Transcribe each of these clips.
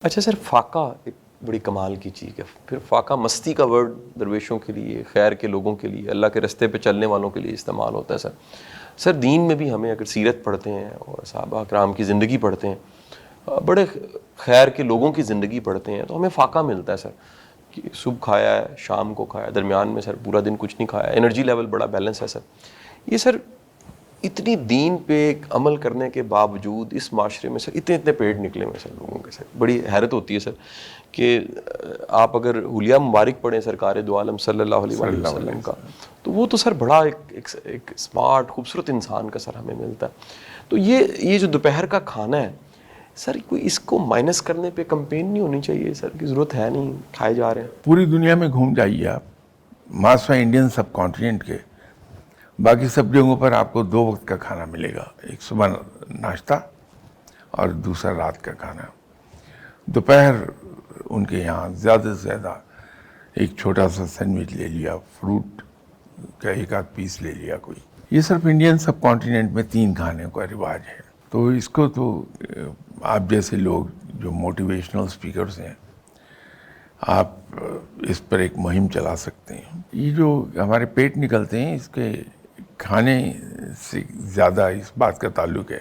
اچھا سر، فاقہ ایک بڑی کمال کی چیز ہے. پھر فاقہ مستی کا ورڈ درویشوں کے لیے، خیر کے لوگوں کے لیے، اللہ کے رستے پہ چلنے والوں کے لیے استعمال ہوتا ہے. سر دین میں بھی ہمیں اگر سیرت پڑھتے ہیں اور صحابہ کرام کی زندگی پڑھتے ہیں، بڑے خیر کے لوگوں کی زندگی پڑھتے ہیں، تو ہمیں فاقہ ملتا ہے سر کہ صبح کھایا ہے، شام کو کھایا، درمیان میں سر پورا دن کچھ نہیں کھایا، انرجی لیول بڑا بیلنس ہے سر. یہ سر اتنی دین پہ عمل کرنے کے باوجود اس معاشرے میں سر اتنے پیڑ نکلے ہوئے سر لوگوں کے. سر بڑی حیرت ہوتی ہے سر کہ آپ اگر حلیہ مبارک پڑھیں سرکار دو عالم صلی اللہ علیہ وآلہ وسلم کا، تو وہ تو سر بڑا ایک اسمارٹ خوبصورت انسان کا سر ہمیں ملتا ہے. تو یہ جو دوپہر کا کھانا ہے سر، کوئی اس کو مائنس کرنے پہ کمپین نہیں ہونی چاہیے سر؟ کی ضرورت ہے نہیں، کھائے جا رہے ہیں. پوری دنیا میں گھوم جائیے آپ، ماسوا انڈین سب کانٹیننٹ کے باقی سب جگہوں پر آپ کو 2 وقت کا کھانا ملے گا. ایک صبح ناشتہ اور دوسرا رات کا کھانا. دوپہر ان کے یہاں زیادہ سے زیادہ ایک چھوٹا سا سینڈوچ لے لیا، فروٹ کا 1 آدھ پیس لے لیا کوئی. یہ صرف انڈین سب کانٹیننٹ میں 3 کھانے کا رواج ہے. تو اس کو تو آپ جیسے لوگ جو موٹیویشنل اسپیکرز ہیں، آپ اس پر ایک مہم چلا سکتے ہیں. یہ جو ہمارے پیٹ نکلتے ہیں، اس کے کھانے سے زیادہ اس بات کا تعلق ہے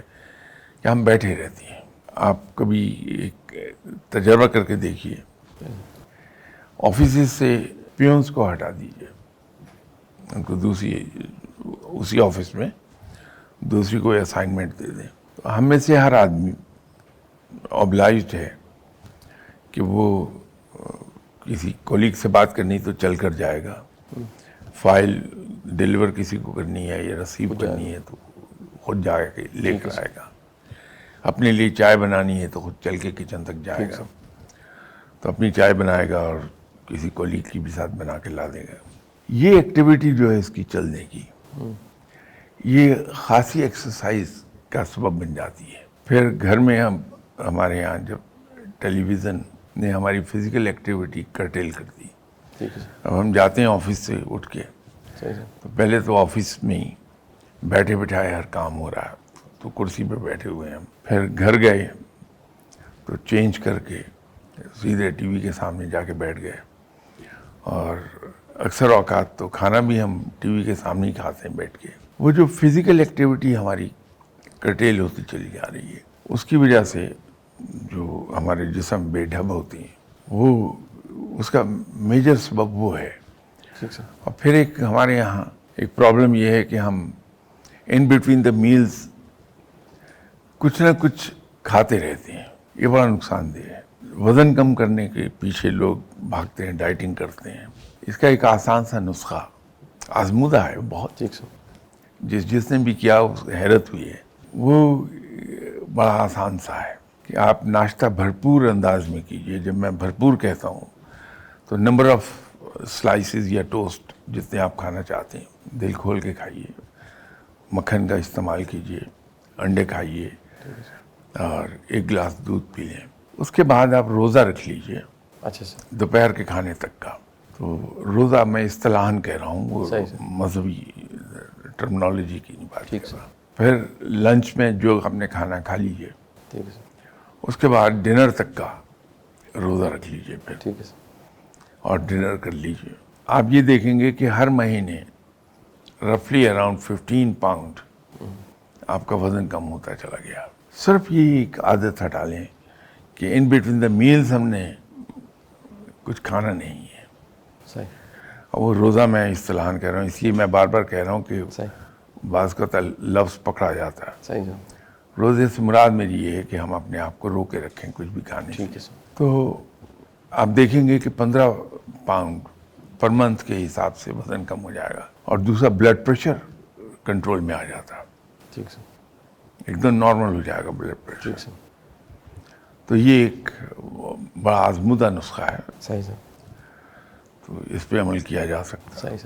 کہ ہم بیٹھے رہتے ہیں. آپ کبھی ایک تجربہ کر کے دیکھیے، آفیسز سے پیونس کو ہٹا دیجیے، ان کو اسی آفس میں دوسری کوئی اسائنمنٹ دے دیں. ہم میں سے ہر آدمی اوبلائزڈ ہے کہ وہ کسی کولیگ سے بات کرنی تو چل کر جائے گا، فائل ڈیلیور کسی کو کرنی ہے یا ریسیو کرنی ہے تو خود جا کے لے کر آئے گا، اپنے لیے چائے بنانی ہے تو خود چل کے کچن تک جائے گا، تو اپنی چائے بنائے گا اور کسی کولیگ کی بھی ساتھ بنا کے لا دے گا. یہ ایکٹیویٹی جو ہے اس کی چلنے کی، یہ خاصی ایکسرسائز کا سبب بن جاتی ہے. پھر گھر میں ہمارے یہاں جب ٹیلی ویژن نے ہماری فزیکل ایکٹیویٹی کرٹیل کر دی. اب ہم جاتے ہیں آفس سے اٹھ کے، تو پہلے تو آفس میں ہی بیٹھے بٹھائے ہر کام ہو رہا ہے، تو کرسی پہ بیٹھے ہوئے ہیں. پھر گھر گئے تو چینج کر کے سیدھے ٹی وی کے سامنے جا کے بیٹھ گئے، اور اکثر اوقات تو کھانا بھی ہم ٹی وی کے سامنے ہی کھاتے ہیں بیٹھ کے. وہ جو فزیکل ایکٹیویٹی ہماری کرٹیل ہوتی چلی جا رہی ہے، اس کی وجہ سے جو ہمارے جسم بے ڈھب ہوتی ہیں، وہ اس کا میجر سبب وہ ہے. اور پھر ایک ہمارے یہاں ایک پرابلم یہ ہے کہ ہم ان بٹوین دا میلز کچھ نہ کچھ کھاتے رہتے ہیں. یہ بڑا نقصان دہ ہے. وزن کم کرنے کے پیچھے لوگ بھاگتے ہیں، ڈائٹنگ کرتے ہیں. اس کا ایک آسان سا نسخہ آزمودہ ہے بہت، جس نے بھی کیا اس کو حیرت ہوئی ہے. وہ بڑا آسان سا ہے کہ آپ ناشتہ بھرپور انداز میں کیجئے. جب میں بھرپور کہتا ہوں تو نمبر آف سلائسز یا ٹوسٹ جتنے آپ کھانا چاہتے ہیں دل کھول کے کھائیے. مکھن کا استعمال کیجئے، انڈے کھائیے، اور 1 گلاس دودھ پی لیں. اس کے بعد آپ روزہ رکھ لیجئے. اچھا سر، دوپہر کے کھانے تک کا. تو روزہ میں اصطلاحاً کہہ رہا ہوں، وہ مذہبی ٹرمنالوجی کی نہیں بات کر رہا. پھر لنچ میں جو ہم نے کھانا کھا لیجئے، اس کے بعد ڈنر تک کا روزہ رکھ لیجئے پھر، اور ڈنر کر لیجئے. آپ یہ دیکھیں گے کہ ہر مہینے رفلی اراؤنڈ 15 پاؤنڈ آپ کا وزن کم ہوتا چلا گیا. صرف یہ ایک عادت ہٹا لیں کہ ان بٹوین دا میلز ہم نے کچھ کھانا نہیں ہے. اور وہ روزہ میں اصطلاحاً کہہ رہا ہوں، اس لیے میں بار بار کہہ رہا ہوں کہ بعض کا لفظ پکڑا جاتا ہے. روزے سے مراد میری یہ ہے کہ ہم اپنے آپ کو روکے رکھیں کچھ بھی کھانے سے. تو آپ دیکھیں گے کہ 15 پاؤنڈ پر منتھ کے حساب سے وزن کم ہو جائے گا. اور دوسرا بلڈ پریشر کنٹرول میں آ جاتا ہے، ایک دم نارمل ہو جائے گا بلڈ پریشر. تو یہ ایک بڑا آزمودہ نسخہ ہے. تو اس پہ عمل کیا جا سکتا ہے.